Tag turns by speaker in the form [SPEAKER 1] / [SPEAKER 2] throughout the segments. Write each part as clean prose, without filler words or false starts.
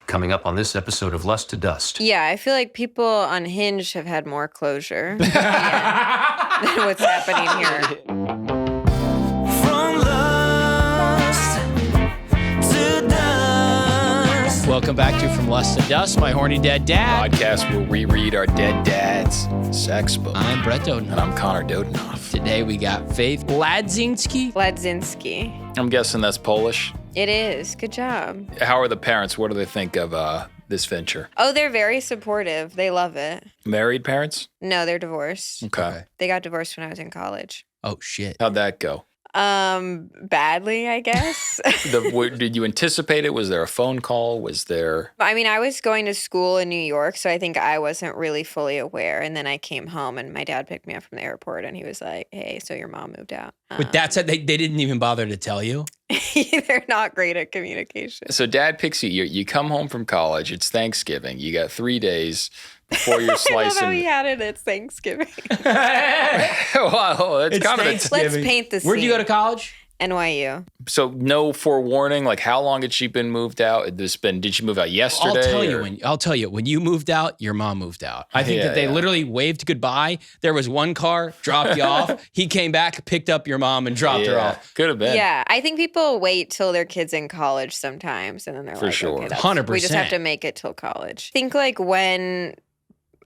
[SPEAKER 1] Coming up on this episode of Lust to Dust.
[SPEAKER 2] Yeah, I feel like people on Hinge have had more closure than what's happening here.
[SPEAKER 3] From lust to dust.
[SPEAKER 4] Welcome back to From Lust to Dust, my horny dead dad.
[SPEAKER 5] Podcast where we read our dead dad's sex book.
[SPEAKER 4] I'm Brett Dodenhoff.
[SPEAKER 5] And I'm Connor Dodenhoff.
[SPEAKER 4] Today we got Faith Ladzinski.
[SPEAKER 2] Ladzinski.
[SPEAKER 5] I'm guessing that's Polish.
[SPEAKER 2] It is. Good job.
[SPEAKER 5] How are the parents? What do they think of this venture?
[SPEAKER 2] Oh, they're very supportive. They love it.
[SPEAKER 5] Married parents?
[SPEAKER 2] No, they're divorced.
[SPEAKER 5] Okay.
[SPEAKER 2] They got divorced when I was in college.
[SPEAKER 4] Oh, shit.
[SPEAKER 5] How'd that go?
[SPEAKER 2] Badly, I guess.
[SPEAKER 5] Did you anticipate it? Was there a phone call? Was there...
[SPEAKER 2] I mean, I was going to school in New York, so I think I wasn't really fully aware. And then I came home and my dad picked me up from the airport and he was like, hey, so your mom moved out.
[SPEAKER 4] With that said, they didn't even bother to tell you?
[SPEAKER 2] They're not great at communication.
[SPEAKER 5] So dad picks you. You come home from college. It's Thanksgiving. You got 3 days before you're slicing.
[SPEAKER 2] I love how he had it. It's Thanksgiving.
[SPEAKER 5] Wow, that's kind of
[SPEAKER 2] Let's paint the scene.
[SPEAKER 4] Where'd you go to college?
[SPEAKER 2] NYU.
[SPEAKER 5] So no forewarning. Like, how long had she been moved out? Did she move out yesterday?
[SPEAKER 4] I'll tell you. When you moved out, your mom moved out. I think that they literally waved goodbye. There was one car, dropped you off. He came back, picked up your mom, and dropped her off.
[SPEAKER 5] Could have been.
[SPEAKER 2] Yeah, I think people wait till their kid's in college sometimes, and then they're like,
[SPEAKER 5] sure.
[SPEAKER 2] okay,
[SPEAKER 4] 100%.
[SPEAKER 2] We just have to make it till college. I think like when,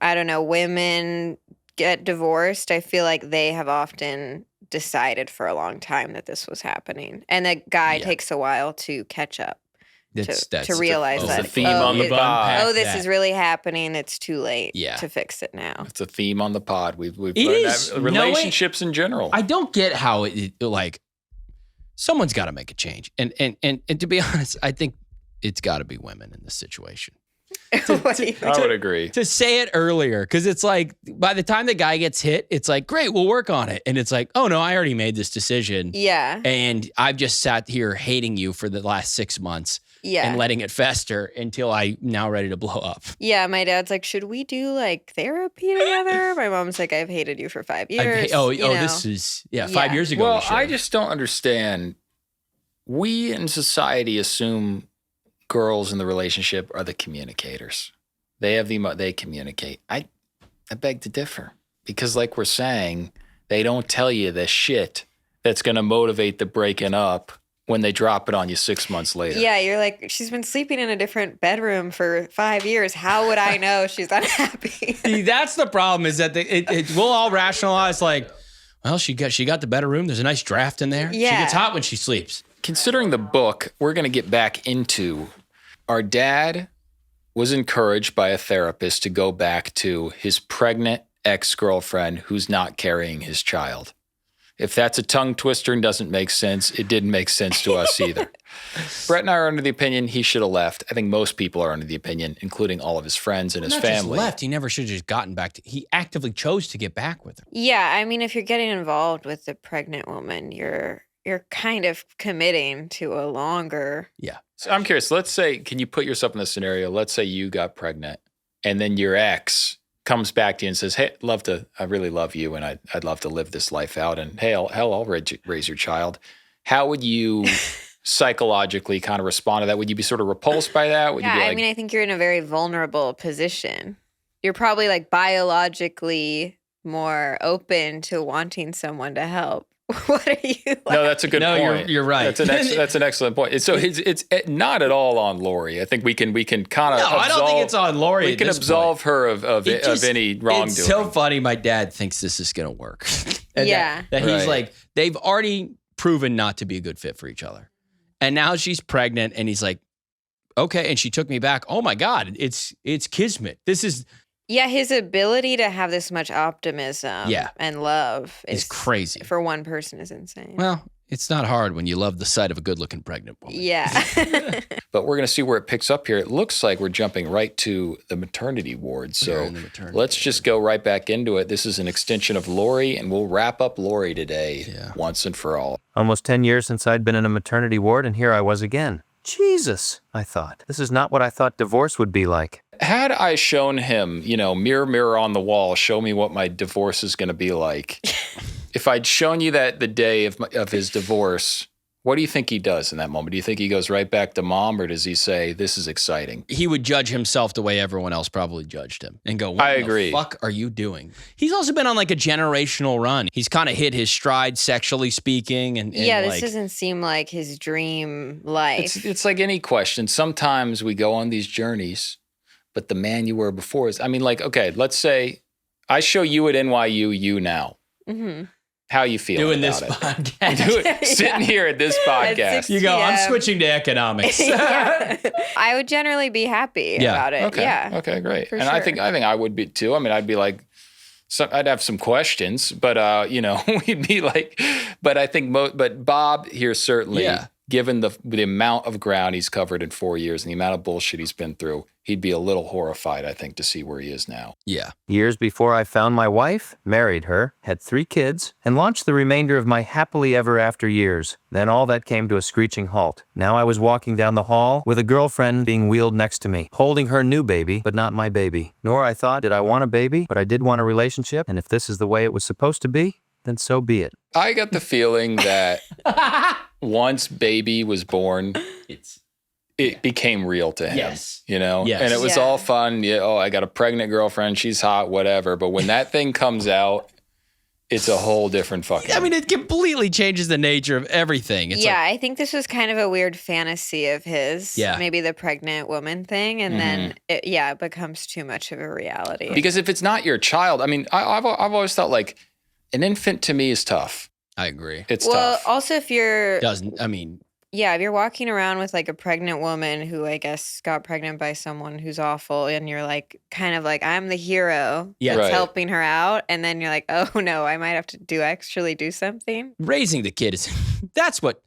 [SPEAKER 2] I don't know, women get divorced, I feel like they have often decided for a long time that this was happening. And the guy takes a while to catch up, to realize that.
[SPEAKER 5] It's a theme on the pod.
[SPEAKER 2] This is really happening. It's too late
[SPEAKER 4] Yeah.
[SPEAKER 2] to fix it now.
[SPEAKER 5] It's a theme on the pod. We've learned
[SPEAKER 4] is.
[SPEAKER 5] that. Relationships in general.
[SPEAKER 4] I don't get how it like, someone's got to make a change. And to be honest, I think it's got to be women in this situation.
[SPEAKER 5] I would agree.
[SPEAKER 4] To say it earlier, because it's like by the time the guy gets hit, it's like, great, we'll work on it. And it's like, oh no, I already made this decision.
[SPEAKER 2] Yeah.
[SPEAKER 4] And I've just sat here hating you for the last 6 months
[SPEAKER 2] Yeah.
[SPEAKER 4] and letting it fester until I'm now ready to blow up.
[SPEAKER 2] Yeah, my dad's like, should we do like therapy together? My mom's like, I've hated you for 5 years.
[SPEAKER 4] This is 5 years ago.
[SPEAKER 5] Well, I just don't understand. We in society assume girls in the relationship are the communicators. They communicate. I beg to differ, because like we're saying, they don't tell you the shit that's going to motivate the breaking up when they drop it on you 6 months later.
[SPEAKER 2] Yeah, you're like, she's been sleeping in a different bedroom for 5 years. How would I know she's unhappy?
[SPEAKER 4] See, that's the problem, is that we'll all rationalize like, well, she got the better room. There's a nice draft in there.
[SPEAKER 2] Yeah.
[SPEAKER 4] She gets hot when she sleeps.
[SPEAKER 5] Considering the book, we're going to get back into, our dad was encouraged by a therapist to go back to his pregnant ex-girlfriend who's not carrying his child. If that's a tongue twister and doesn't make sense, it didn't make sense to us either. Brett and I are under the opinion he should have left. I think most people are under the opinion, including all of his friends and his family.
[SPEAKER 4] Just left. He never should have just gotten back to. He actively chose to get back with her.
[SPEAKER 2] Yeah, I mean, if you're getting involved with the pregnant woman, you're kind of committing to a longer.
[SPEAKER 4] Yeah.
[SPEAKER 5] So I'm curious. Let's say, can you put yourself in this scenario? Let's say you got pregnant, and then your ex comes back to you and says, "Hey, I really love you, and I'd love to live this life out. And hey, I'll raise your child." How would you psychologically kind of respond to that? Would you be sort of repulsed by that? Would you be like,
[SPEAKER 2] I mean, I think you're in a very vulnerable position. You're probably like biologically more open to wanting someone to help. What are you like?
[SPEAKER 5] No, that's a good point.
[SPEAKER 4] You're right.
[SPEAKER 5] That's an excellent point. So it's not at all on Lori. I think we can kind of.
[SPEAKER 4] No, I don't think it's on Lori.
[SPEAKER 5] We can absolve her of any wrongdoing.
[SPEAKER 4] It's so funny. My dad thinks this is going to work.
[SPEAKER 2] Yeah.
[SPEAKER 4] That he's like, they've already proven not to be a good fit for each other, and now she's pregnant, and he's like, okay. And she took me back. Oh my God, it's kismet. This is.
[SPEAKER 2] Yeah, his ability to have this much optimism and love
[SPEAKER 4] is crazy.
[SPEAKER 2] For one person is insane.
[SPEAKER 4] Well, it's not hard when you love the sight of a good-looking pregnant woman.
[SPEAKER 2] Yeah.
[SPEAKER 5] But we're going to see where it picks up here. It looks like we're jumping right to the maternity ward. So let's just go right back into it. This is an extension of Lori, and we'll wrap up Lori today once and for all.
[SPEAKER 6] Almost 10 years since I'd been in a maternity ward, and here I was again. Jesus, I thought. This is not what I thought divorce would be like.
[SPEAKER 5] Had I shown him, mirror, mirror on the wall, show me what my divorce is going to be like. If I'd shown you that the day of his divorce, What do you think he does in that moment? Do you think he goes right back to mom, or does he say, this is exciting?
[SPEAKER 4] He would judge himself the way everyone else probably judged him and go, what
[SPEAKER 5] I
[SPEAKER 4] the
[SPEAKER 5] agree.
[SPEAKER 4] fuck are you doing? He's also been on like a generational run. He's kind of hit his stride sexually speaking. And
[SPEAKER 2] Yeah, this
[SPEAKER 4] like,
[SPEAKER 2] doesn't seem like his dream life.
[SPEAKER 5] It's like any question. Sometimes we go on these journeys, but the man you were before is, I mean, like, okay, let's say I show you at NYU, you now.
[SPEAKER 2] Mm-hmm.
[SPEAKER 5] How you feeling
[SPEAKER 4] doing
[SPEAKER 5] about
[SPEAKER 4] this
[SPEAKER 5] it?
[SPEAKER 4] podcast.
[SPEAKER 5] Sitting here at this podcast.
[SPEAKER 4] You go, I'm
[SPEAKER 2] PM.
[SPEAKER 4] switching to economics.
[SPEAKER 2] Yeah. I would generally be happy
[SPEAKER 4] Yeah.
[SPEAKER 2] about it.
[SPEAKER 5] Okay.
[SPEAKER 2] Yeah.
[SPEAKER 5] Okay, great.
[SPEAKER 2] For
[SPEAKER 5] And I
[SPEAKER 2] sure.
[SPEAKER 5] think I would be too. I mean, I'd be like, I'd have some questions, but we'd be like, but I think, but Bob here certainly,
[SPEAKER 4] Yeah.
[SPEAKER 5] given the amount of ground he's covered in 4 years and the amount of bullshit he's been through, he'd be a little horrified, I think, to see where he is now.
[SPEAKER 4] Yeah.
[SPEAKER 6] Years before I found my wife, married her, had 3 kids, and launched the remainder of my happily ever after years. Then all that came to a screeching halt. Now I was walking down the hall with a girlfriend being wheeled next to me, holding her new baby, but not my baby. Nor I thought, did I want a baby? But I did want a relationship, and if this is the way it was supposed to be, then so be it.
[SPEAKER 5] I got the feeling that once baby was born, it became real to him.
[SPEAKER 4] Yes.
[SPEAKER 5] You know?
[SPEAKER 4] Yes.
[SPEAKER 5] And it was
[SPEAKER 2] Yeah.
[SPEAKER 5] all fun. Yeah, oh, I got a pregnant girlfriend. She's hot, whatever. But when that thing comes out, it's a whole different fucking...
[SPEAKER 4] I mean, it completely changes the nature of everything. It's
[SPEAKER 2] yeah,
[SPEAKER 4] like,
[SPEAKER 2] I think this was kind of a weird fantasy of his.
[SPEAKER 4] Yeah.
[SPEAKER 2] Maybe the pregnant woman thing. And then,
[SPEAKER 5] Mm-hmm.
[SPEAKER 2] it becomes too much of a reality.
[SPEAKER 5] Because if it's not your child, I mean, I've always thought like an infant to me is tough.
[SPEAKER 4] I agree.
[SPEAKER 5] It's
[SPEAKER 2] well,
[SPEAKER 5] tough.
[SPEAKER 2] also if you're, if you're walking around with like a pregnant woman who I guess got pregnant by someone who's awful and you're like, kind of like, I'm the hero
[SPEAKER 4] Yeah.
[SPEAKER 2] that's
[SPEAKER 5] Right.
[SPEAKER 2] helping her out. And then you're like, oh no, I might have to actually do something.
[SPEAKER 4] Raising the kid is that's what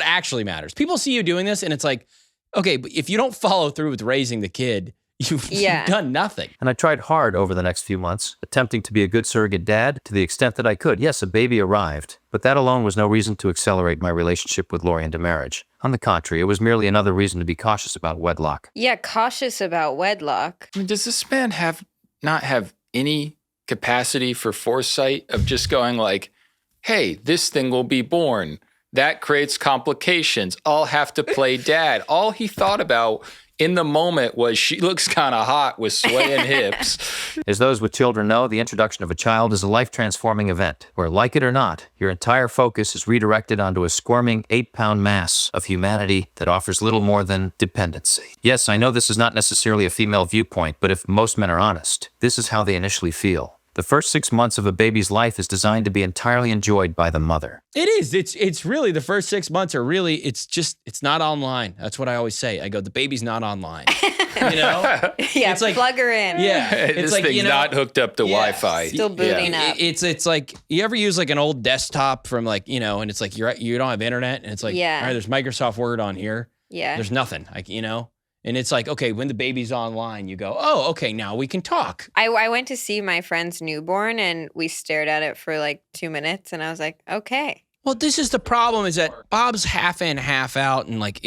[SPEAKER 4] actually matters. People see you doing this and it's like, okay, but if you don't follow through with raising the kid, you've done nothing.
[SPEAKER 6] And I tried hard over the next few months, attempting to be a good surrogate dad to the extent that I could. Yes, a baby arrived, but that alone was no reason to accelerate my relationship with Lori into marriage. On the contrary, it was merely another reason to be cautious about wedlock.
[SPEAKER 2] Yeah, cautious about wedlock.
[SPEAKER 5] I mean, does this man not have any capacity for foresight of just going like, hey, this thing will be born. That creates complications. I'll have to play dad. All he thought about in the moment was she looks kind of hot with swaying hips.
[SPEAKER 6] As those with children know, the introduction of a child is a life-transforming event, where, like it or not, your entire focus is redirected onto a squirming 8-pound mass of humanity that offers little more than dependency. Yes, I know this is not necessarily a female viewpoint, but if most men are honest, this is how they initially feel. The first 6 months of a baby's life is designed to be entirely enjoyed by the mother.
[SPEAKER 4] It is. It's really the first 6 months are really, it's not online. That's what I always say. I go, the baby's not online. You know?
[SPEAKER 2] Yeah,
[SPEAKER 4] It's like-
[SPEAKER 2] plug her in.
[SPEAKER 4] Yeah. It's
[SPEAKER 5] This
[SPEAKER 4] like,
[SPEAKER 5] thing's
[SPEAKER 4] you know,
[SPEAKER 5] not hooked up to Wi-Fi.
[SPEAKER 2] Still booting up.
[SPEAKER 4] It's like, you ever use like an old desktop from like, you know, and it's like you don't have internet and it's like,
[SPEAKER 2] Yeah.
[SPEAKER 4] all right, there's Microsoft Word on here.
[SPEAKER 2] Yeah.
[SPEAKER 4] There's nothing, like, you know? And it's like, okay, when the baby's online, you go, oh, okay, now we can talk.
[SPEAKER 2] I went to see my friend's newborn and we stared at it for like 2 minutes and I was like, okay.
[SPEAKER 4] Well, this is the problem is that Bob's half in, half out. And like,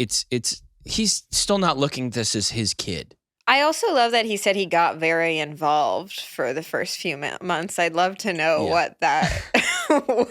[SPEAKER 4] he's still not looking at this as his kid.
[SPEAKER 2] I also love that he said he got very involved for the first few months. I'd love to know what that,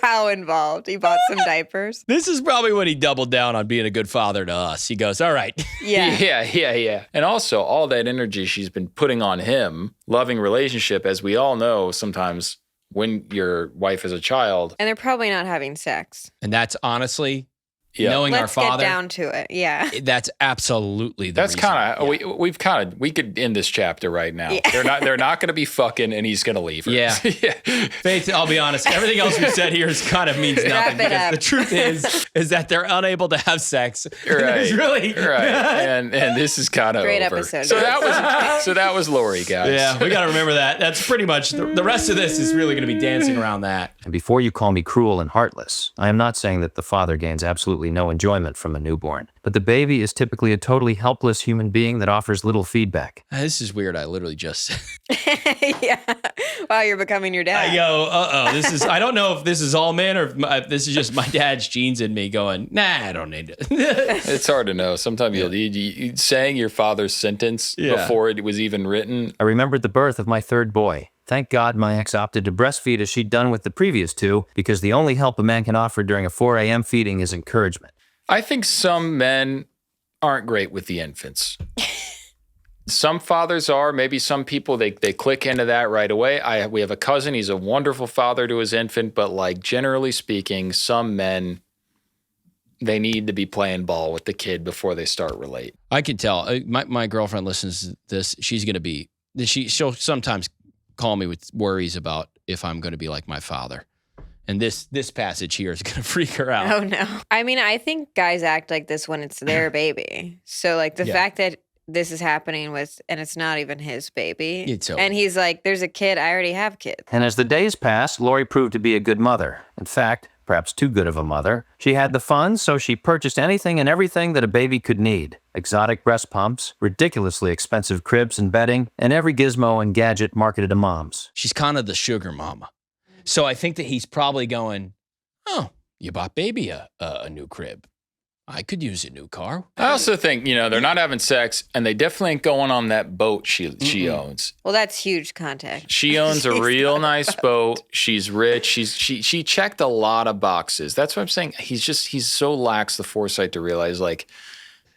[SPEAKER 2] how involved. He bought some diapers.
[SPEAKER 4] This is probably when he doubled down on being a good father to us. He goes, all right.
[SPEAKER 2] Yeah.
[SPEAKER 5] Yeah. And also all that energy she's been putting on him, loving relationship, as we all know, sometimes when your wife is a child.
[SPEAKER 2] And they're probably not having sex.
[SPEAKER 4] And that's honestly,
[SPEAKER 5] Yeah.
[SPEAKER 4] knowing
[SPEAKER 2] Let's
[SPEAKER 4] our father,
[SPEAKER 2] get down to it. Yeah.
[SPEAKER 4] that's absolutely the
[SPEAKER 5] That's
[SPEAKER 4] reason.
[SPEAKER 5] kind of we could end this chapter right now.
[SPEAKER 2] Yeah.
[SPEAKER 5] They're not going to be fucking, and he's going to leave her.
[SPEAKER 4] Yeah. Faith, I'll be honest. Everything else we said here is kind of means nothing.
[SPEAKER 2] Wrap it
[SPEAKER 4] Because
[SPEAKER 2] up.
[SPEAKER 4] the truth is that they're unable to have sex.
[SPEAKER 5] Right.
[SPEAKER 4] It's really
[SPEAKER 5] Right. And this is kind of
[SPEAKER 2] Great
[SPEAKER 5] over.
[SPEAKER 2] episode.
[SPEAKER 5] So that was Lori, guys.
[SPEAKER 4] Yeah, we got to remember that. That's pretty much the rest of this is really going to be dancing around that.
[SPEAKER 6] And before you call me cruel and heartless, I am not saying that the father gains absolutely no enjoyment from a newborn, but the baby is typically a totally helpless human being that offers little feedback.
[SPEAKER 4] This is weird. I literally just
[SPEAKER 2] Yeah. Wow, you're becoming your dad.
[SPEAKER 4] I go, this is, I don't know if this is all men or if this is just my dad's genes in me going, nah, I don't need it.
[SPEAKER 5] It's hard to know. Sometimes you saying your father's sentence before it was even written.
[SPEAKER 6] I remembered the birth of my 3rd boy. Thank God my ex opted to breastfeed as she'd done with the previous 2, because the only help a man can offer during a 4 a.m. feeding is encouragement.
[SPEAKER 5] I think some men aren't great with the infants. Some fathers are. Maybe some people, they click into that right away. We have a cousin. He's a wonderful father to his infant. But like generally speaking, some men, they need to be playing ball with the kid before they start relate.
[SPEAKER 4] I can tell. My girlfriend listens to this. She's going to be, she'll sometimes call me with worries about if I'm going to be like my father. And this passage here is going to freak her out.
[SPEAKER 2] Oh, no. I mean, I think guys act like this when it's their baby. So, like, the fact that this is happening and it's not even his baby.
[SPEAKER 4] It's over.
[SPEAKER 2] And he's like, there's a kid. I already have kids.
[SPEAKER 6] And as the days passed, Lori proved to be a good mother. In fact, perhaps too good of a mother. She had the funds, so she purchased anything and everything that a baby could need. Exotic breast pumps, ridiculously expensive cribs and bedding, and every gizmo and gadget marketed to moms.
[SPEAKER 4] She's kind of the sugar mama. So I think that he's probably going, oh, you bought baby a new crib. I could use a new car.
[SPEAKER 5] I also think, they're not having sex, and they definitely ain't going on that boat she owns.
[SPEAKER 2] Well, that's huge context.
[SPEAKER 5] She owns a real nice boat. She's rich. She checked a lot of boxes. That's what I'm saying. He's so lacks the foresight to realize, like,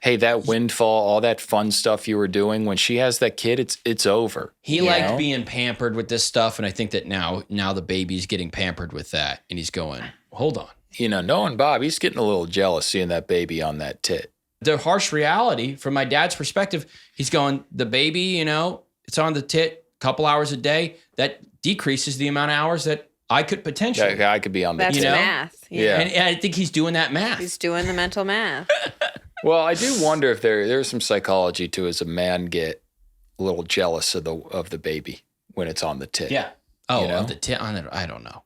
[SPEAKER 5] hey, that windfall, all that fun stuff you were doing, when she has that kid, it's over.
[SPEAKER 4] He liked being pampered with this stuff, and I think that now the baby's getting pampered with that, and he's going, hold on.
[SPEAKER 5] Knowing Bob, he's getting a little jealous seeing that baby on that tit.
[SPEAKER 4] The harsh reality, from my dad's perspective, he's going, the baby, it's on the tit a couple hours a day. That decreases the amount of hours that I could potentially.
[SPEAKER 5] I could be on the
[SPEAKER 2] That's
[SPEAKER 5] tit.
[SPEAKER 2] math.
[SPEAKER 5] Yeah.
[SPEAKER 4] And I think he's doing that math.
[SPEAKER 2] He's doing the mental math.
[SPEAKER 5] Well, I do wonder if there's some psychology to as a man get a little jealous of the baby when it's on the tit.
[SPEAKER 4] Yeah. Oh, of the tit on it. I don't know.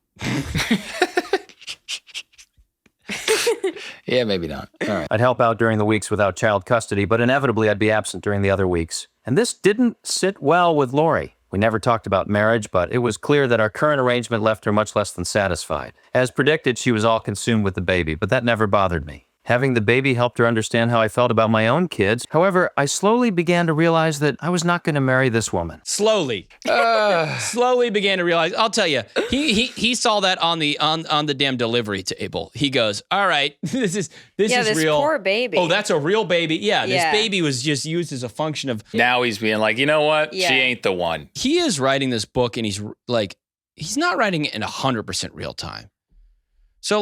[SPEAKER 5] Yeah, maybe not. All right.
[SPEAKER 6] I'd help out during the weeks without child custody, but inevitably I'd be absent during the other weeks. And this didn't sit well with Lori. We never talked about marriage, but it was clear that our current arrangement left her much less than satisfied. As predicted, she was all consumed with the baby, but that never bothered me. Having the baby helped her understand how I felt about my own kids. However, I slowly began to realize that I was not going to marry this woman.
[SPEAKER 4] Slowly began to realize. I'll tell you, he saw that on the damn delivery table. He goes, "All right, this is
[SPEAKER 2] this
[SPEAKER 4] real."
[SPEAKER 2] Poor baby.
[SPEAKER 4] Oh, that's a real baby. Yeah, this
[SPEAKER 2] Yeah.
[SPEAKER 4] baby was just used as a function of.
[SPEAKER 5] Now he's being like, you know what?
[SPEAKER 2] Yeah.
[SPEAKER 5] She ain't the one.
[SPEAKER 4] He is writing this book, and he's not writing it in 100% real time. So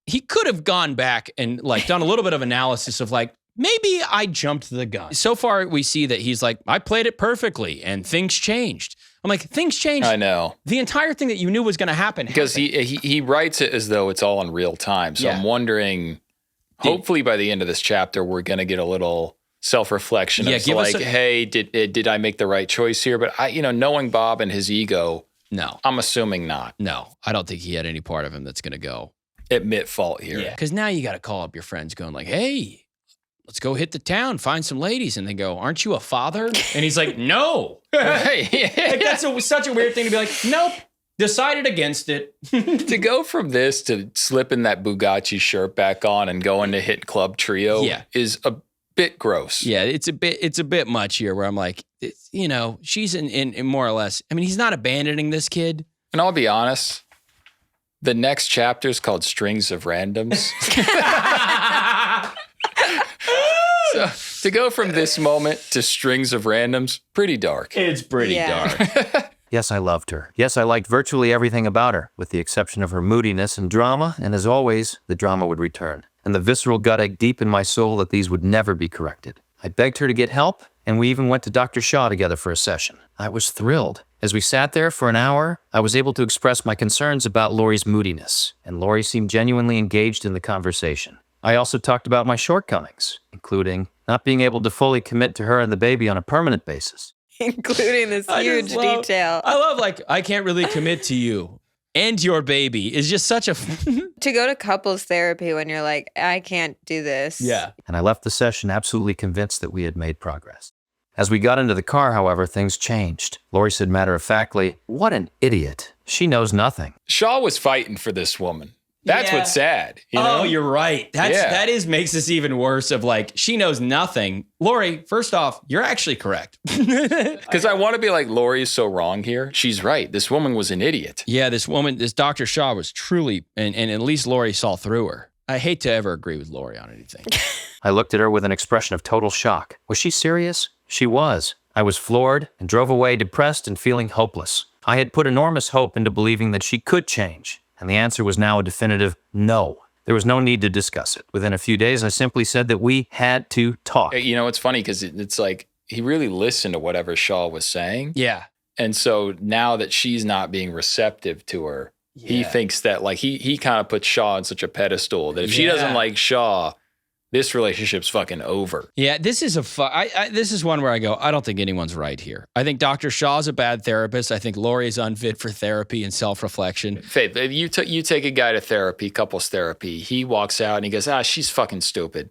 [SPEAKER 4] he could have gone back and done a little bit of analysis of maybe I jumped the gun. So far, we see that he's like, I played it perfectly and things changed. I'm like, things changed.
[SPEAKER 5] I know.
[SPEAKER 4] The entire thing that you knew was going to happen.
[SPEAKER 5] Because he writes it as though it's all in real time. So
[SPEAKER 4] Yeah.
[SPEAKER 5] I'm wondering, hopefully by the end of this chapter, we're going to get a little self-reflection.
[SPEAKER 4] Yeah,
[SPEAKER 5] Of
[SPEAKER 4] give us
[SPEAKER 5] hey, did I make the right choice here? But knowing Bob and his ego,
[SPEAKER 4] No,
[SPEAKER 5] I'm assuming not.
[SPEAKER 4] I don't think he had any part of him that's going to go.
[SPEAKER 5] Admit fault here.
[SPEAKER 4] Yeah. Because now you got to call up your friends going hey, let's go hit the town, find some ladies. And they go, aren't you a father? And he's like, no. That's such a weird thing to be like, nope, decided against it.
[SPEAKER 5] To go from this to slipping that Bugatti shirt back on and going to hit Club Trio is a bit gross.
[SPEAKER 4] Yeah, it's a bit much here where I'm like, she's in more or less. I mean, he's not abandoning this kid.
[SPEAKER 5] And I'll be honest, the next chapter is called Strings of Randoms. So to go from this moment to Strings of Randoms, pretty dark.
[SPEAKER 4] It's pretty dark.
[SPEAKER 6] Yes, I loved her. Yes, I liked virtually everything about her, with the exception of her moodiness and drama, and as always, the drama would return. And the visceral gut ached deep in my soul that these would never be corrected. I begged her to get help, and we even went to Dr. Shaw together for a session. I was thrilled. As we sat there for an hour, I was able to express my concerns about Lori's moodiness, and Lori seemed genuinely engaged in the conversation. I also talked about my shortcomings, including not being able to fully commit to her and the baby on a permanent basis.
[SPEAKER 2] Including this huge detail.
[SPEAKER 4] I love I can't really commit to you and your baby is just such a.
[SPEAKER 2] To go to couples therapy when you're like, I can't do this.
[SPEAKER 4] Yeah.
[SPEAKER 6] And I left the session absolutely convinced that we had made progress. As we got into the car, however, things changed. Lori said matter-of-factly, "What an idiot. She knows nothing."
[SPEAKER 5] Shaw was fighting for this woman. That's
[SPEAKER 4] Yeah.
[SPEAKER 5] what's sad.
[SPEAKER 4] You're right. That makes this even worse of she knows nothing. Lori, first off, you're actually correct.
[SPEAKER 5] Because I want to be like, Lori is so wrong here. She's right. This woman was an idiot.
[SPEAKER 4] Yeah, this woman, this Dr. Shaw was truly, and at least Lori saw through her. I hate to ever agree with Lori on anything.
[SPEAKER 6] I looked at her with an expression of total shock. Was she serious? She was. I was floored and drove away depressed and feeling hopeless. I had put enormous hope into believing that she could change, and the answer was now a definitive no. There was no need to discuss it. Within a few days, I simply said that we had to talk.
[SPEAKER 5] You know, it's funny because it's like he really listened to whatever Shaw was saying.
[SPEAKER 4] Yeah.
[SPEAKER 5] And so now that she's not being receptive to her, he
[SPEAKER 4] Yeah.
[SPEAKER 5] thinks that like he kind of puts Shaw on such a pedestal that if she doesn't
[SPEAKER 4] Yeah.
[SPEAKER 5] like Shaw, this relationship's fucking over.
[SPEAKER 4] Yeah, this is this is one where I go, I don't think anyone's right here. I think Dr. Shaw's a bad therapist. I think Lori is unfit for therapy and self-reflection.
[SPEAKER 5] Faith, if you take a guy to therapy, couples therapy, he walks out and he goes, she's fucking stupid.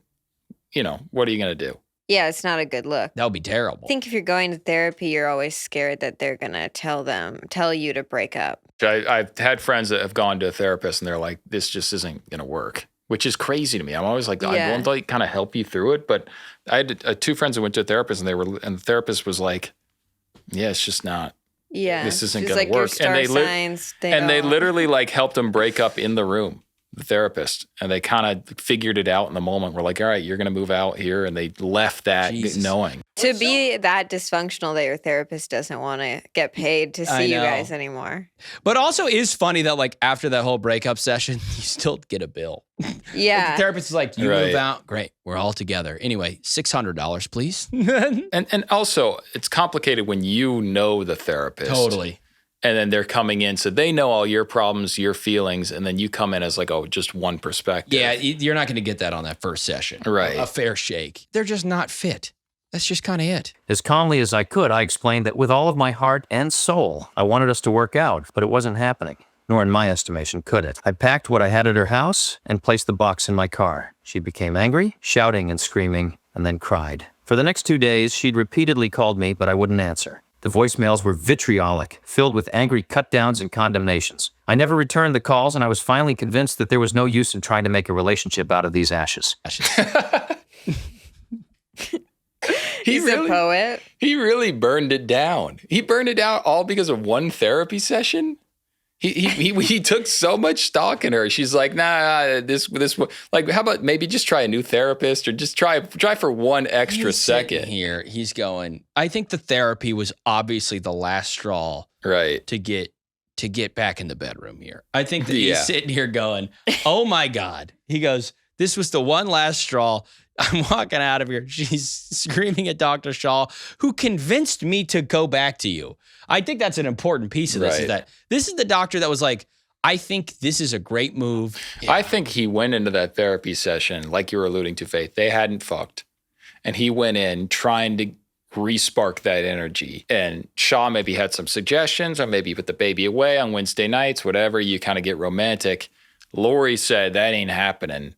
[SPEAKER 5] You know, what are you going to do?
[SPEAKER 2] Yeah, it's not a good look.
[SPEAKER 4] That would be terrible.
[SPEAKER 2] I think if you're going to therapy, you're always scared that they're going to tell you to break up.
[SPEAKER 5] I've had friends that have gone to a therapist and they're like, this just isn't going to work, which is crazy to me. I'm always like,
[SPEAKER 2] Yeah.
[SPEAKER 5] I want to like kind of help you through it. But I had two friends that went to a therapist and the therapist was like, yeah, it's just not.
[SPEAKER 2] Yeah.
[SPEAKER 5] This isn't
[SPEAKER 2] She's
[SPEAKER 5] gonna
[SPEAKER 2] like, your
[SPEAKER 5] work.
[SPEAKER 2] star
[SPEAKER 5] And
[SPEAKER 2] signs,
[SPEAKER 5] they
[SPEAKER 2] don't.
[SPEAKER 5] literally like helped them break up in the room, the therapist. And they kind of figured it out in the moment. We're like, all right, you're going to move out here. And they left that
[SPEAKER 4] Jesus.
[SPEAKER 5] knowing.
[SPEAKER 2] To be that dysfunctional that your therapist doesn't want to get paid to
[SPEAKER 4] I
[SPEAKER 2] see you
[SPEAKER 4] know.
[SPEAKER 2] guys anymore.
[SPEAKER 4] But also is funny that like after that whole breakup session, you still get a bill.
[SPEAKER 2] Yeah.
[SPEAKER 4] The therapist is like, you
[SPEAKER 5] Right.
[SPEAKER 4] move out. Great. We're all together. Anyway, $600, please.
[SPEAKER 5] And also, it's complicated when you know the therapist.
[SPEAKER 4] Totally.
[SPEAKER 5] And then they're coming in. So they know all your problems, your feelings. And then you come in as like, just one perspective.
[SPEAKER 4] Yeah, you're not going to get that on that first session.
[SPEAKER 5] Right.
[SPEAKER 4] A fair shake. They're just not fit. That's just kind of it.
[SPEAKER 6] As calmly as I could, I explained that with all of my heart and soul, I wanted us to work out, but it wasn't happening. Nor in my estimation could it. I packed what I had at her house and placed the box in my car. She became angry, shouting and screaming, and then cried. For the next 2 days, she'd repeatedly called me, but I wouldn't answer. The voicemails were vitriolic, filled with angry cut-downs and condemnations. I never returned the calls, and I was finally convinced that there was no use in trying to make a relationship out of these ashes.
[SPEAKER 2] He's a poet.
[SPEAKER 5] He really burned it down. He burned it down all because of one therapy session. He took so much stock in her. She's like, nah, this like, how about maybe just try a new therapist or just try for one extra
[SPEAKER 4] He's sitting
[SPEAKER 5] second.
[SPEAKER 4] here, he's going, I think the therapy was obviously the last straw
[SPEAKER 5] Right.
[SPEAKER 4] to get back in the bedroom here. I think that
[SPEAKER 5] Yeah.
[SPEAKER 4] he's sitting here going, oh my God. He goes, this was the one last straw. I'm walking out of here. She's screaming at Dr. Shaw, who convinced me to go back to you. I think that's an important piece of this, is
[SPEAKER 5] Right.
[SPEAKER 4] that this is the doctor that was like, I think this is a great move.
[SPEAKER 5] I think he went into that therapy session, like you were alluding to, Faith. They hadn't fucked. And he went in trying to re-spark that energy. And Shaw maybe had some suggestions, or maybe put the baby away on Wednesday nights, whatever. You kind of get romantic. Lori said, that ain't happening.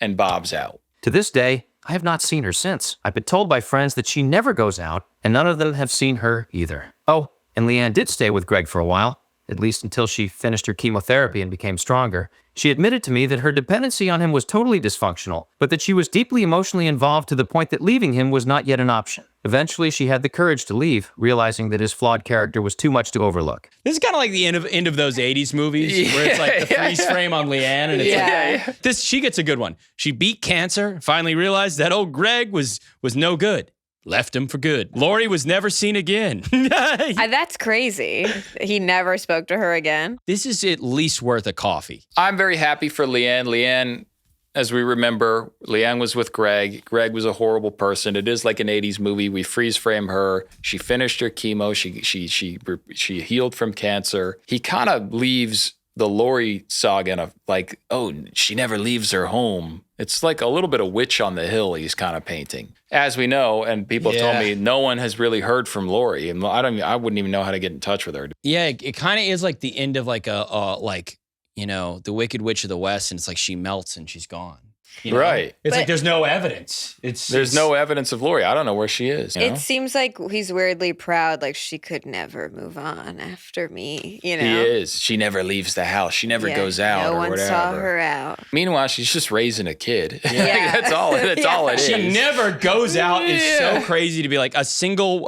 [SPEAKER 5] And Bob's out.
[SPEAKER 6] To this day, I have not seen her since. I've been told by friends that she never goes out, and none of them have seen her either. Oh, and Leanne did stay with Greg for a while, at least until she finished her chemotherapy and became stronger. She admitted to me that her dependency on him was totally dysfunctional, but that she was deeply emotionally involved to the point that leaving him was not yet an option. Eventually, she had the courage to leave, realizing that his flawed character was too much to overlook.
[SPEAKER 4] This is kind of like the end of those 80s movies where it's like the freeze frame on Leanne and it's like, this, she gets a good one. She beat cancer, finally realized that old Greg was no good. Left him for good. Lori was never seen again.
[SPEAKER 2] That's crazy. He never spoke to her again.
[SPEAKER 4] This is at least worth a coffee.
[SPEAKER 5] I'm very happy for Leanne. Leanne, as we remember, Leanne was with Greg. Greg was a horrible person. It is like an 80s movie. We freeze frame her. She finished her chemo. She healed from cancer. He kind of leaves the Lori saga in a like, oh, she never leaves her home. It's like a little bit of Witch on the Hill he's kind of painting. As we know, and people have told me, no one has really heard from Lori. And I wouldn't even know how to get in touch with her.
[SPEAKER 4] Yeah, it kind of is like the end of like the Wicked Witch of the West, and it's like she melts and she's gone. You know?
[SPEAKER 5] Right.
[SPEAKER 4] It's like
[SPEAKER 2] But-
[SPEAKER 4] there's no evidence.
[SPEAKER 5] There's no evidence of Lori. I don't know where she is. You know?
[SPEAKER 2] It seems like he's weirdly proud, like she could never move on after me, you know?
[SPEAKER 5] He is. She never leaves the house. She never
[SPEAKER 2] Yeah,
[SPEAKER 5] goes out
[SPEAKER 2] no
[SPEAKER 5] or
[SPEAKER 2] one
[SPEAKER 5] whatever.
[SPEAKER 2] saw her out.
[SPEAKER 5] Meanwhile, she's just raising a kid.
[SPEAKER 2] Yeah.
[SPEAKER 5] That's all. That's all it is.
[SPEAKER 4] She never goes out. It's so
[SPEAKER 5] Yeah.
[SPEAKER 4] crazy to be like a single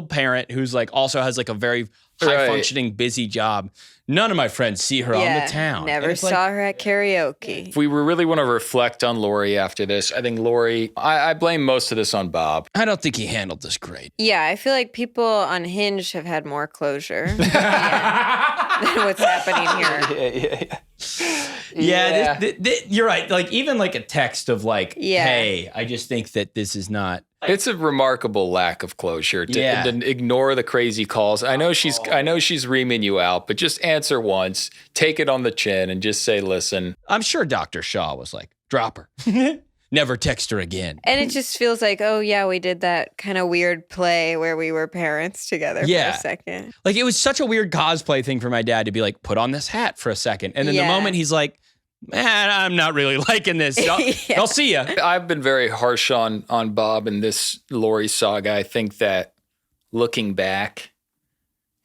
[SPEAKER 4] parent who's like also has like a very
[SPEAKER 5] Right.
[SPEAKER 4] high-functioning, busy job. None of my friends see her on the town.
[SPEAKER 2] Never
[SPEAKER 4] And it's
[SPEAKER 2] saw her at karaoke.
[SPEAKER 5] If we really want to reflect on Lori after this, I think Lori, I blame most of this on Bob.
[SPEAKER 4] I don't think he handled this great.
[SPEAKER 2] Yeah, I feel like people on Hinge have had more closure than what's happening here.
[SPEAKER 4] Yeah, you're right. Like even like a text of like,
[SPEAKER 2] Yeah.
[SPEAKER 4] hey, I just think that this is not.
[SPEAKER 5] It's a remarkable lack of closure to,
[SPEAKER 4] Yeah.
[SPEAKER 5] to ignore the crazy calls. I know she's reaming you out, but just answer once, take it on the chin, and just say, "Listen."
[SPEAKER 4] I'm sure Dr. Shaw was like, drop her. Never text her again.
[SPEAKER 2] And it just feels like, oh, yeah, we did that kind of weird play where we were parents together for
[SPEAKER 4] Yeah.
[SPEAKER 2] a second.
[SPEAKER 4] Like it was such a weird cosplay thing for my dad to be like, put on this hat for a second. And then the
[SPEAKER 2] Yeah.
[SPEAKER 4] moment he's like, man, I'm not really liking this.
[SPEAKER 2] Yeah.
[SPEAKER 4] I'll see ya.
[SPEAKER 5] I've been very harsh on Bob in this Lori saga. I think that looking back,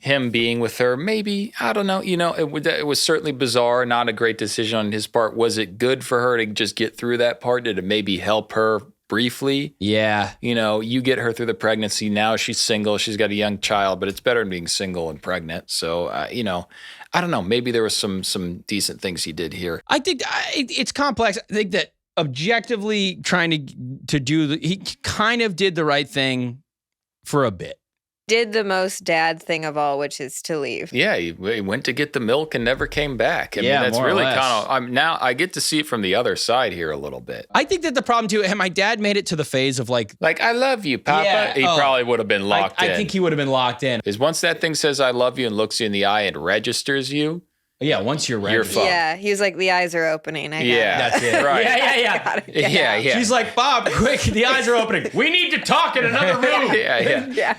[SPEAKER 5] him being with her, maybe, I don't know, it was certainly bizarre, not a great decision on his part. Was it good for her to just get through that part? Did it maybe help her briefly?
[SPEAKER 4] Yeah.
[SPEAKER 5] You get her through the pregnancy. Now she's single. She's got a young child, but it's better than being single and pregnant. So, I don't know. Maybe there was some decent things he did here.
[SPEAKER 4] I think it's complex. I think that objectively trying to do, he kind of did the right thing for a bit.
[SPEAKER 2] Did the most dad thing of all, which is to leave.
[SPEAKER 5] Yeah, he went to get the milk and never came back. I
[SPEAKER 4] Yeah,
[SPEAKER 5] mean, that's
[SPEAKER 4] more or
[SPEAKER 5] really
[SPEAKER 4] less.
[SPEAKER 5] kind of. Now I get to see it from the other side here a little bit.
[SPEAKER 4] I think that the problem too, and my dad made it to the phase of like,
[SPEAKER 5] Like, I love you, Papa.
[SPEAKER 4] Yeah,
[SPEAKER 5] He probably would have been locked in.
[SPEAKER 4] I think he would have been locked in.
[SPEAKER 5] Is once that thing says I love you and looks you in the eye and registers you,
[SPEAKER 4] Yeah, once you're ready.
[SPEAKER 5] You're fucked.
[SPEAKER 2] Yeah, he was like, the eyes are opening. I got
[SPEAKER 5] Yeah.
[SPEAKER 4] That's it.
[SPEAKER 5] Right.
[SPEAKER 4] Yeah.
[SPEAKER 2] Gotta get
[SPEAKER 5] yeah,
[SPEAKER 2] out.
[SPEAKER 5] yeah.
[SPEAKER 4] She's like, Bob, quick, the eyes are opening. We need to talk in another room.
[SPEAKER 5] yeah.
[SPEAKER 2] Yeah.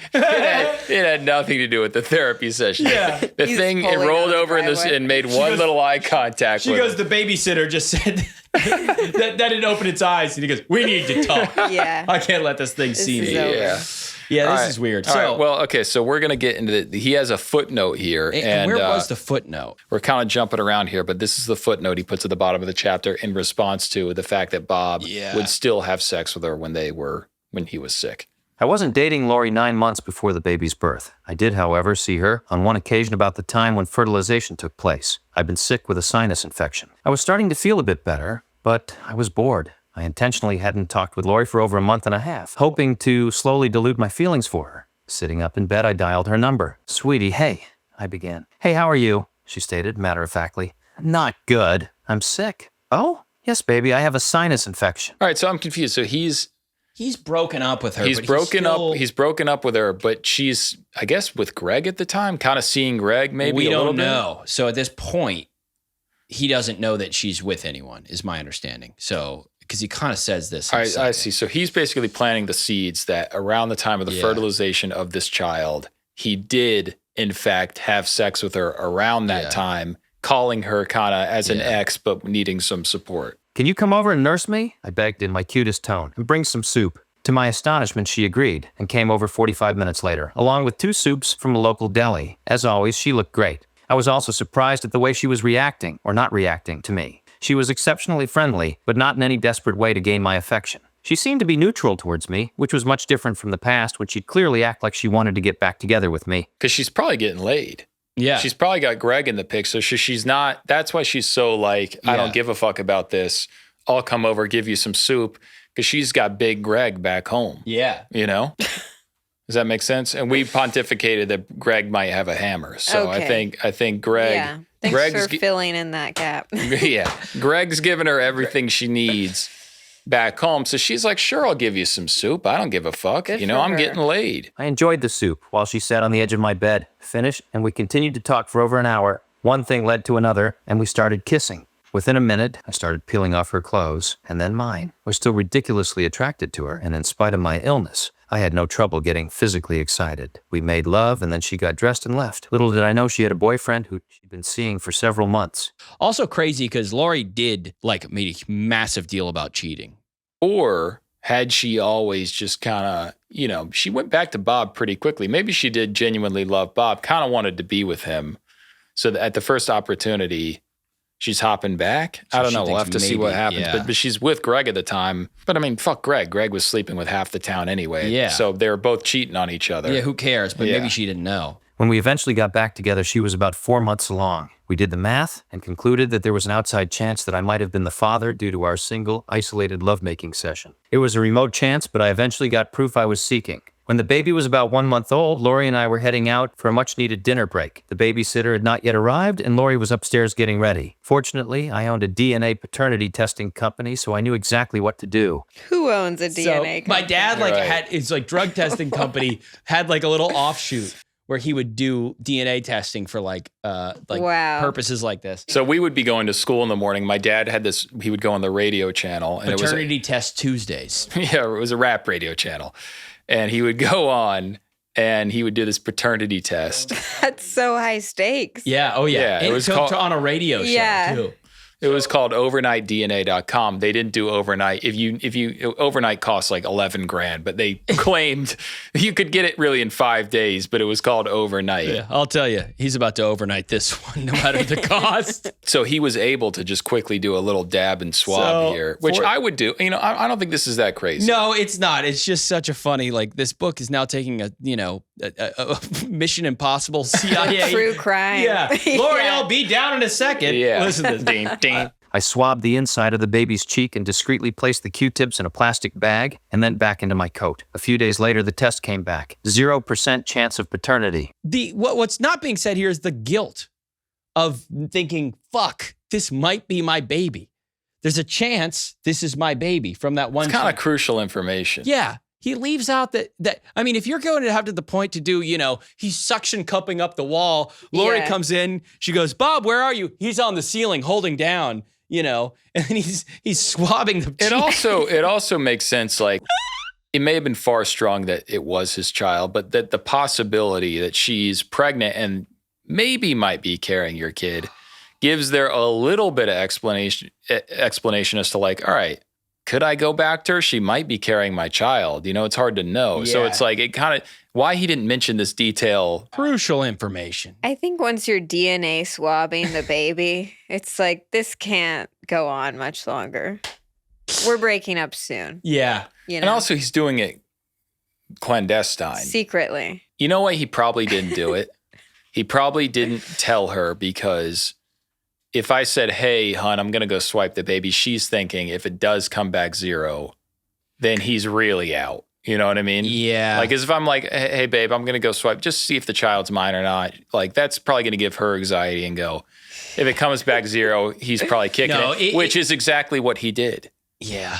[SPEAKER 5] It had nothing to do with the therapy session.
[SPEAKER 4] Yeah.
[SPEAKER 5] The
[SPEAKER 2] He's
[SPEAKER 5] thing, it
[SPEAKER 2] pulling
[SPEAKER 5] rolled
[SPEAKER 2] on the
[SPEAKER 5] over
[SPEAKER 2] driveway.
[SPEAKER 5] and made one little eye contact
[SPEAKER 4] She
[SPEAKER 5] with
[SPEAKER 4] goes,
[SPEAKER 5] him.
[SPEAKER 4] the babysitter just said that didn't open its eyes. And he goes, we need to talk.
[SPEAKER 2] Yeah.
[SPEAKER 4] I can't let this thing see
[SPEAKER 2] is
[SPEAKER 4] me.
[SPEAKER 2] over.
[SPEAKER 5] Yeah.
[SPEAKER 4] Yeah,
[SPEAKER 5] All
[SPEAKER 4] this
[SPEAKER 5] right.
[SPEAKER 4] is weird.
[SPEAKER 5] All
[SPEAKER 4] So,
[SPEAKER 5] right. Well, okay. So we're going to get into he has a footnote here.
[SPEAKER 4] and where was the footnote?
[SPEAKER 5] We're kind of jumping around here, but this is the footnote he puts at the bottom of the chapter in response to the fact that Bob
[SPEAKER 4] Yeah.
[SPEAKER 5] would still have sex with her when he was sick.
[SPEAKER 6] I wasn't dating Lori 9 months before the baby's birth. I did, however, see her on one occasion about the time when fertilization took place. I'd been sick with a sinus infection. I was starting to feel a bit better, but I was bored. I intentionally hadn't talked with Lori for over a month and a half, hoping to slowly dilute my feelings for her. Sitting up in bed, I dialed her number. "Sweetie, hey," I began. "Hey, how are you?" she stated matter-of-factly. "Not good. I'm sick." "Oh? Yes, baby, I have a sinus infection."
[SPEAKER 5] All right. So I'm confused. So he's
[SPEAKER 4] broken up with her.
[SPEAKER 5] He's
[SPEAKER 4] but
[SPEAKER 5] broken
[SPEAKER 4] still-
[SPEAKER 5] up. He's broken up with her, but she's, I guess, with Greg at the time, kind of seeing Greg maybe
[SPEAKER 4] we
[SPEAKER 5] a little
[SPEAKER 4] don't
[SPEAKER 5] bit.
[SPEAKER 4] know. So at this point, he doesn't know that she's with anyone, is my understanding. So, because he kind of says this.
[SPEAKER 5] I see. So he's basically planting the seeds that around the time of the
[SPEAKER 4] Yeah.
[SPEAKER 5] fertilization of this child, he did, in fact, have sex with her around that
[SPEAKER 4] Yeah.
[SPEAKER 5] time, calling her kind of as an
[SPEAKER 4] Yeah.
[SPEAKER 5] ex, but needing some support.
[SPEAKER 6] "Can you come over and nurse me?" I begged in my cutest tone, "and bring some soup." To my astonishment, she agreed and came over 45 minutes later, along with 2 soups from a local deli. As always, she looked great. I was also surprised at the way she was reacting, or not reacting, to me. She was exceptionally friendly, but not in any desperate way to gain my affection. She seemed to be neutral towards me, which was much different from the past when she'd clearly act like she wanted to get back together with me.
[SPEAKER 5] Because she's probably getting laid.
[SPEAKER 4] Yeah.
[SPEAKER 5] She's probably got Greg in the picture. So she's not, that's why she's so like, I
[SPEAKER 4] Yeah.
[SPEAKER 5] don't give a fuck about this. I'll come over, give you some soup. Because she's got big Greg back home.
[SPEAKER 4] yeah.
[SPEAKER 5] You know? Does that make sense? And we pontificated that Greg might have a hammer. So
[SPEAKER 2] Okay.
[SPEAKER 5] I think Greg,
[SPEAKER 2] Yeah. Thanks
[SPEAKER 5] Greg's,
[SPEAKER 2] for filling in that gap.
[SPEAKER 5] yeah, Greg's giving her everything she needs back home. So she's like, sure, I'll give you some soup. I don't give a fuck.
[SPEAKER 2] Good
[SPEAKER 5] You know,
[SPEAKER 2] for
[SPEAKER 5] I'm
[SPEAKER 2] her.
[SPEAKER 5] getting laid.
[SPEAKER 6] I enjoyed the soup while she sat on the edge of my bed. Finished, and we continued to talk for over an hour. One thing led to another, and we started kissing. Within a minute, I started peeling off her clothes, and then mine. I was still ridiculously attracted to her, and in spite of my illness, I had no trouble getting physically excited. We made love, and then she got dressed and left. Little did I know she had a boyfriend who she'd been seeing for several months.
[SPEAKER 4] Also crazy because Lori did made a massive deal about cheating.
[SPEAKER 5] Or had she always just kind of, she went back to Bob pretty quickly. Maybe she did genuinely love Bob, kind of wanted to be with him. So that at the first opportunity, she's hopping back.
[SPEAKER 4] So
[SPEAKER 5] I don't
[SPEAKER 4] she
[SPEAKER 5] know. We'll
[SPEAKER 4] thinks
[SPEAKER 5] have to see what
[SPEAKER 4] maybe,
[SPEAKER 5] happens.
[SPEAKER 4] yeah.
[SPEAKER 5] But she's with Greg at the time. But I mean, fuck Greg. Greg was sleeping with half the town anyway.
[SPEAKER 4] Yeah.
[SPEAKER 5] So they were both cheating on each other.
[SPEAKER 4] Yeah, who cares? But
[SPEAKER 5] Yeah.
[SPEAKER 4] maybe she didn't know.
[SPEAKER 6] When we eventually got back together, she was about 4 months along. We did the math and concluded that there was an outside chance that I might have been the father due to our single, isolated lovemaking session. It was a remote chance, but I eventually got proof I was seeking. When the baby was about 1 month old, Lori and I were heading out for a much-needed dinner break. The babysitter had not yet arrived, and Lori was upstairs getting ready. Fortunately, I owned a DNA paternity testing company, so I knew exactly what to do.
[SPEAKER 2] Who owns a DNA?
[SPEAKER 4] My dad
[SPEAKER 5] Right.
[SPEAKER 4] had his drug testing company had like a little offshoot where he would do DNA testing for
[SPEAKER 2] Wow.
[SPEAKER 4] purposes like this.
[SPEAKER 5] So we would be going to school in the morning. My dad had this, he would go on the radio channel. And
[SPEAKER 4] Paternity test Tuesdays.
[SPEAKER 5] it was a rap radio channel. And he would go on and he would do this paternity test.
[SPEAKER 2] That's so high stakes.
[SPEAKER 4] Yeah. Oh, yeah.
[SPEAKER 5] Yeah, it
[SPEAKER 4] And
[SPEAKER 5] was
[SPEAKER 4] to-
[SPEAKER 5] called-
[SPEAKER 4] on a radio show,
[SPEAKER 2] Yeah.
[SPEAKER 4] too.
[SPEAKER 5] It was called overnightdna.com. They didn't do overnight. If you overnight costs like 11 grand, but they claimed you could get it really in 5 days, but it was called overnight.
[SPEAKER 4] Yeah, I'll tell you, he's about to overnight this one, no matter the cost.
[SPEAKER 5] So he was able to just quickly do a little dab and swab
[SPEAKER 4] So,
[SPEAKER 5] here, which
[SPEAKER 4] for-
[SPEAKER 5] I would do. You know, I don't think this is that crazy.
[SPEAKER 4] No, it's not. It's just such a funny, like, this book is now taking a Mission Impossible CIA.
[SPEAKER 2] True crime.
[SPEAKER 4] Yeah. Lori,
[SPEAKER 2] Yeah.
[SPEAKER 4] I'll be down in a second.
[SPEAKER 5] Yeah.
[SPEAKER 4] Listen to this.
[SPEAKER 5] Ding, ding.
[SPEAKER 6] I swabbed the inside of the baby's cheek and discreetly placed the Q-tips in a plastic bag and then back into my coat. A few days later, the test came back. 0% chance of paternity.
[SPEAKER 4] What's not being said here is the guilt of thinking, fuck, this might be my baby. There's a chance this is my baby from that one.
[SPEAKER 5] It's kind of
[SPEAKER 4] time.
[SPEAKER 5] crucial information.
[SPEAKER 4] Yeah. He leaves out that I mean, if you're going to have to the point to do, he's suction cupping up the wall. Lori
[SPEAKER 2] Yeah.
[SPEAKER 4] comes in. She goes, Bob, where are you? He's on the ceiling holding down, and then he's swabbing the cheek.
[SPEAKER 5] It also makes sense. Like, it may have been far strong that it was his child, but that the possibility that she's pregnant and maybe might be carrying your kid gives there a little bit of explanation as to like, all right, could I go back to her? She might be carrying my child. It's hard to know. So
[SPEAKER 4] Yeah.
[SPEAKER 5] it's like, it kind of, why he didn't mention this detail.
[SPEAKER 4] Crucial information.
[SPEAKER 2] I think once you're DNA swabbing the baby, it's like, this can't go on much longer. We're breaking up soon.
[SPEAKER 4] Yeah.
[SPEAKER 5] And also he's doing it clandestine.
[SPEAKER 2] Secretly.
[SPEAKER 5] You know what? He probably didn't do it. He probably didn't tell her because if I said, hey, hon, I'm going to go swipe the baby, she's thinking if it does come back 0, then he's really out. You know what I mean?
[SPEAKER 4] Yeah.
[SPEAKER 5] Like, as if I'm like, hey, babe, I'm going to go swipe, just see if the child's mine or not. Like, that's probably going to give her anxiety and go, if it comes back 0, he's probably kicking
[SPEAKER 4] No,
[SPEAKER 5] it, which is exactly what he did.
[SPEAKER 4] Yeah.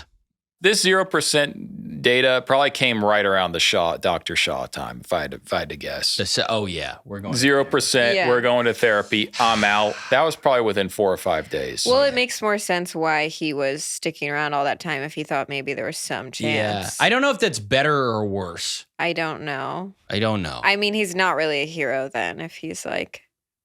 [SPEAKER 5] This 0% data probably came right around the Dr. Shaw time, if I had to guess.
[SPEAKER 4] Oh, yeah. We're going
[SPEAKER 5] 0%,
[SPEAKER 2] Yeah.
[SPEAKER 5] we're going to therapy, I'm out. That was probably within 4 or 5 days.
[SPEAKER 2] Well, it makes more sense why he was sticking around all that time if he thought maybe there was some
[SPEAKER 4] Yeah.
[SPEAKER 2] chance.
[SPEAKER 4] I don't know if that's better or worse.
[SPEAKER 2] I don't know.
[SPEAKER 4] I don't know.
[SPEAKER 2] I mean, he's not really a hero then if he's like,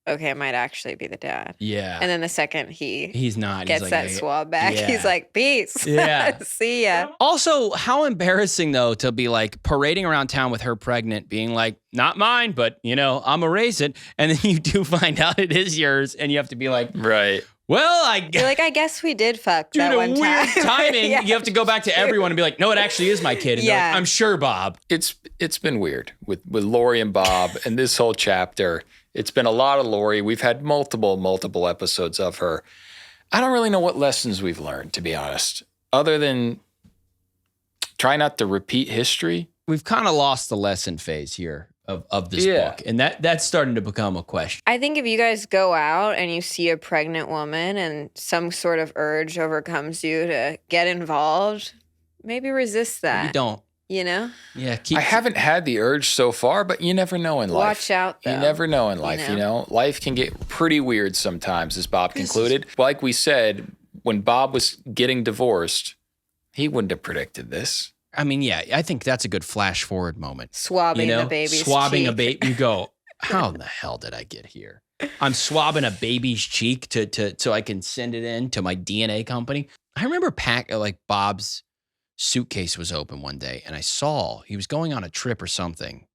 [SPEAKER 2] okay, I might actually be the dad.
[SPEAKER 4] yeah.
[SPEAKER 2] And then the second he
[SPEAKER 4] He's not.
[SPEAKER 2] gets
[SPEAKER 4] He's
[SPEAKER 2] that
[SPEAKER 4] like,
[SPEAKER 2] swab back,
[SPEAKER 4] yeah.
[SPEAKER 2] he's like, peace.
[SPEAKER 4] Yeah.
[SPEAKER 2] See ya.
[SPEAKER 4] Also, how embarrassing though to be like parading around town with her pregnant, being like, not mine, but I'm gonna raise it, and then you do find out it is yours, and you have to be like,
[SPEAKER 5] right.
[SPEAKER 4] well, I
[SPEAKER 2] You're
[SPEAKER 4] guess
[SPEAKER 2] like, I guess we did fuck
[SPEAKER 4] due
[SPEAKER 2] that
[SPEAKER 4] to
[SPEAKER 2] one
[SPEAKER 4] weird
[SPEAKER 2] time.
[SPEAKER 4] timing,
[SPEAKER 2] Yeah,
[SPEAKER 4] you have to go back to
[SPEAKER 2] true.
[SPEAKER 4] everyone and be like, no, it actually is my kid. And they're
[SPEAKER 2] Yeah.
[SPEAKER 4] like, I'm sure, Bob.
[SPEAKER 5] It's been weird with Lori and Bob and this whole chapter. It's been a lot of Lori. We've had multiple episodes of her. I don't really know what lessons we've learned, to be honest, other than try not to repeat history.
[SPEAKER 4] We've kind of lost the lesson phase here of this
[SPEAKER 5] Yeah.
[SPEAKER 4] book, and that's starting to become a question.
[SPEAKER 2] I think if you guys go out and you see a pregnant woman and some sort of urge overcomes you to get involved, maybe resist
[SPEAKER 4] You
[SPEAKER 2] that.
[SPEAKER 4] don't.
[SPEAKER 2] Yeah,
[SPEAKER 4] Keep
[SPEAKER 5] I haven't had the urge so far, but you never know in life.
[SPEAKER 2] Watch out, though.
[SPEAKER 5] You never know in life, Life can get pretty weird sometimes, as Bob concluded. Like we said, when Bob was getting divorced, he wouldn't have predicted this.
[SPEAKER 4] I mean, yeah, I think that's a good flash forward moment.
[SPEAKER 2] Swabbing the baby's
[SPEAKER 4] swabbing a
[SPEAKER 2] cheek.
[SPEAKER 4] baby. You go, how in the hell did I get here? I'm swabbing a baby's cheek so I can send it in to my DNA company. I remember Bob's suitcase was open one day, and I saw he was going on a trip or something,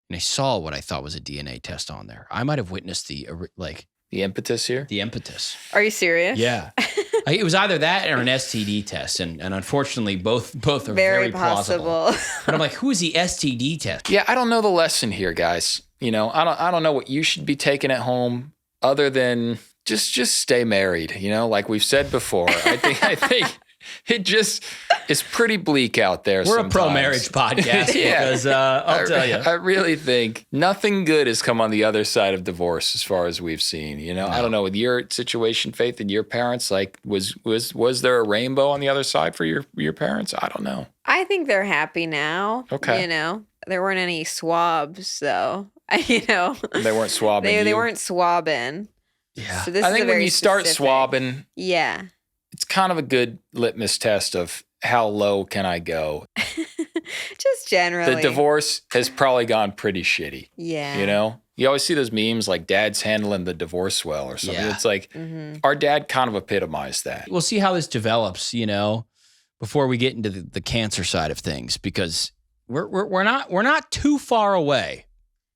[SPEAKER 4] and I saw what I thought was a DNA test on there. I might have witnessed the
[SPEAKER 5] The impetus here?
[SPEAKER 4] impetus.
[SPEAKER 2] Are you serious?
[SPEAKER 4] Yeah. It was either that or an STD test, and unfortunately, both are very plausible. But I'm like, who is the STD test?
[SPEAKER 5] Yeah, I don't know the lesson here, guys. You know, I don't know what you should be taking at home other than just stay married. You know, like we've said before. I think it just is pretty bleak out there.
[SPEAKER 4] We're
[SPEAKER 5] sometimes.
[SPEAKER 4] a pro-marriage podcast because I'll tell you.
[SPEAKER 5] I really think nothing good has come on the other side of divorce as far as we've seen. You know, I don't know with your situation, Faith, and your parents, like was there a rainbow on the other side for your parents? I don't know.
[SPEAKER 2] I think they're happy now.
[SPEAKER 5] Okay.
[SPEAKER 2] You know, there weren't any swabs, though. You know,
[SPEAKER 5] They weren't swabbing.
[SPEAKER 2] they weren't swabbing.
[SPEAKER 4] Yeah.
[SPEAKER 2] So this
[SPEAKER 5] I
[SPEAKER 2] is a
[SPEAKER 5] think when
[SPEAKER 2] very
[SPEAKER 5] you start
[SPEAKER 2] specific-
[SPEAKER 5] swabbing,
[SPEAKER 2] Yeah.
[SPEAKER 5] it's kind of a good litmus test of how low can I go.
[SPEAKER 2] Just generally.
[SPEAKER 5] The divorce has probably gone pretty shitty.
[SPEAKER 2] Yeah.
[SPEAKER 5] You know, you always see those memes like dad's handling the divorce well or something.
[SPEAKER 4] Yeah.
[SPEAKER 5] It's like our dad kind of epitomized that.
[SPEAKER 4] We'll see how this develops, you know, before we get into the cancer side of things, because we're not too far away.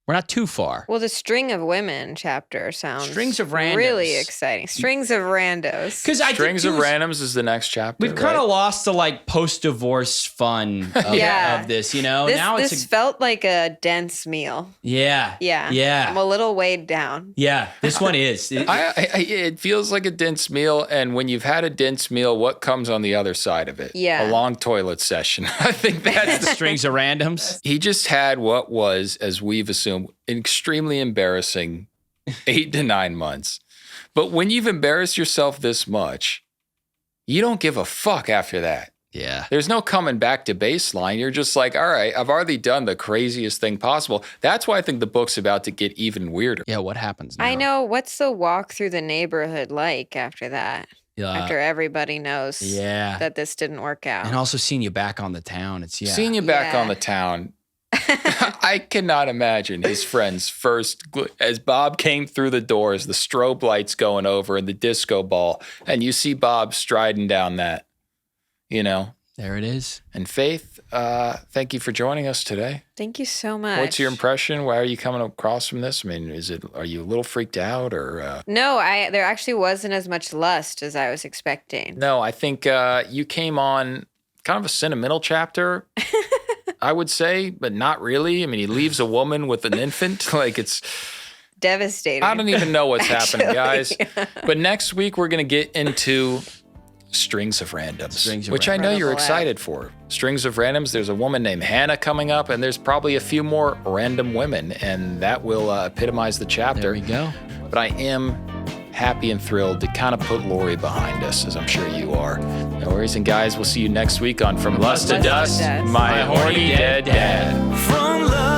[SPEAKER 4] We're not too far.
[SPEAKER 2] Well, the String of Women chapter sounds
[SPEAKER 4] Strings of randos.
[SPEAKER 2] really exciting. Strings of randos.
[SPEAKER 4] Because I
[SPEAKER 5] Strings
[SPEAKER 4] think
[SPEAKER 5] of Randoms is the next chapter.
[SPEAKER 4] we've kind of
[SPEAKER 5] right?
[SPEAKER 4] lost the like post-divorce fun of,
[SPEAKER 2] Yeah.
[SPEAKER 4] of this, you know.
[SPEAKER 2] This,
[SPEAKER 4] now
[SPEAKER 2] this
[SPEAKER 4] it's
[SPEAKER 2] felt like a dense meal.
[SPEAKER 4] yeah,
[SPEAKER 2] Yeah. I'm a little weighed down.
[SPEAKER 4] yeah. This one is.
[SPEAKER 5] It feels like a dense meal, and when you've had a dense meal, what comes on the other side of it?
[SPEAKER 2] Yeah.
[SPEAKER 5] A long toilet session. I think that's the
[SPEAKER 4] Strings of randoms.
[SPEAKER 5] He just had what was, as we've assumed, an extremely embarrassing 8 to 9 months. But when you've embarrassed yourself this much, you don't give a fuck after that.
[SPEAKER 4] Yeah.
[SPEAKER 5] There's no coming back to baseline. You're just like, all right, I've already done the craziest thing possible. That's why I think the book's about to get even weirder.
[SPEAKER 4] Yeah. What happens now?
[SPEAKER 2] I know. What's the walk through the neighborhood like after that? After everybody knows
[SPEAKER 4] yeah.
[SPEAKER 2] that this didn't work out.
[SPEAKER 4] And also seeing you back on the town. It's
[SPEAKER 5] Seeing you back
[SPEAKER 2] Yeah.
[SPEAKER 5] on the town, I cannot imagine his friends first, as Bob came through the doors, the strobe lights going over and the disco ball, and you see Bob striding down that, you know.
[SPEAKER 4] There it is.
[SPEAKER 5] And Faith, thank you for joining us today.
[SPEAKER 2] Thank you so much.
[SPEAKER 5] What's your impression? Why are you coming across from this? I mean, are you a little freaked out or?
[SPEAKER 2] No, there actually wasn't as much lust as I was expecting.
[SPEAKER 5] No, I think you came on kind of a sentimental chapter. I would say, but not really. I mean, he leaves a woman with an infant. Like it's
[SPEAKER 2] Devastating.
[SPEAKER 5] I don't even know what's happening,
[SPEAKER 2] Actually,
[SPEAKER 5] guys. But next week we're going to get into Strings of Randoms, which I know you're
[SPEAKER 2] Incredible
[SPEAKER 5] excited for. Strings of Randoms. There's a woman named Hannah coming up, and there's probably a few more random women, and that will epitomize the chapter.
[SPEAKER 4] There we go.
[SPEAKER 5] But I am happy and thrilled to kind of put Lori behind us, as I'm sure you are. No worries, and guys, we'll see you next week on From Lust to Dust, My Horny Dead Dad.
[SPEAKER 3] From love